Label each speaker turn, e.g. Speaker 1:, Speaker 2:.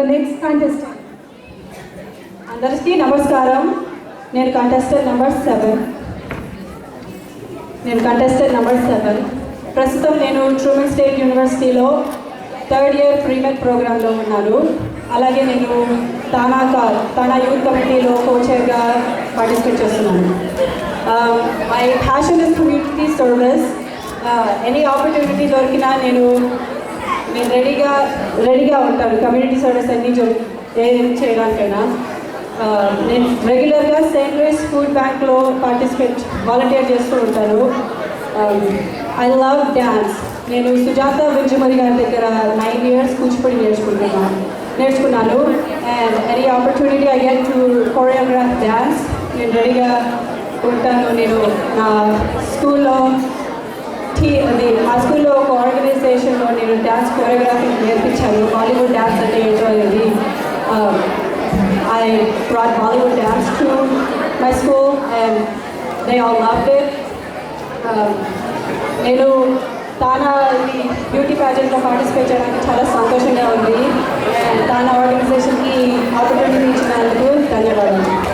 Speaker 1: Next contestant. అందరికీ నమస్కారం. నేను కంటెస్టెంట్ నెంబర్ 7. ప్రస్తుతం నేను ట్రూమన్ స్టేట్ యూనివర్సిటీలో 3rd ఇయర్ ప్రీమెడ్ ప్రోగ్రాంలో ఉన్నాను. అలాగే నేను తానా యూత్ కమిటీలో కోచర్గా పార్టిసిపేట్ చేస్తున్నాను. My passion is community service. Any opportunity దొరికినా నేను రెడీగా ఉంటాను కమ్యూనిటీ సర్వీస్ అన్నీ ఏం చేయడానికైనా. నేను రెగ్యులర్గా సెయింట్ లూయిస్ ఫుడ్ బ్యాంక్లో వాలంటీర్ చేస్తూ ఉంటాను. I love dance. నేను సుజాత వింజమరి గారి దగ్గర 9 years కూచిపూడి నేర్చుకున్నాను. And any opportunity I get to choreograph dance నేను రెడీగా ఉంటాను. నేను నా స్కూల్లో ఒక ఆర్గనైజేషన్లో నేను డ్యాన్స్ కొరియోగ్రఫీ నేర్పించాను. బాలీవుడ్ డ్యాన్స్ అంటే ఏంటో అనేది I brought Bollywood dance to my school and they all loved it. నేను తానా బ్యూటీ ప్యాజెంట్లో పార్టిసిపేట్ చేయడానికి చాలా సంతోషంగా ఉంది. తానా ఆర్గనైజేషన్కి ఆపర్చునిటీ ఇచ్చినందుకు ధన్యవాదాలు.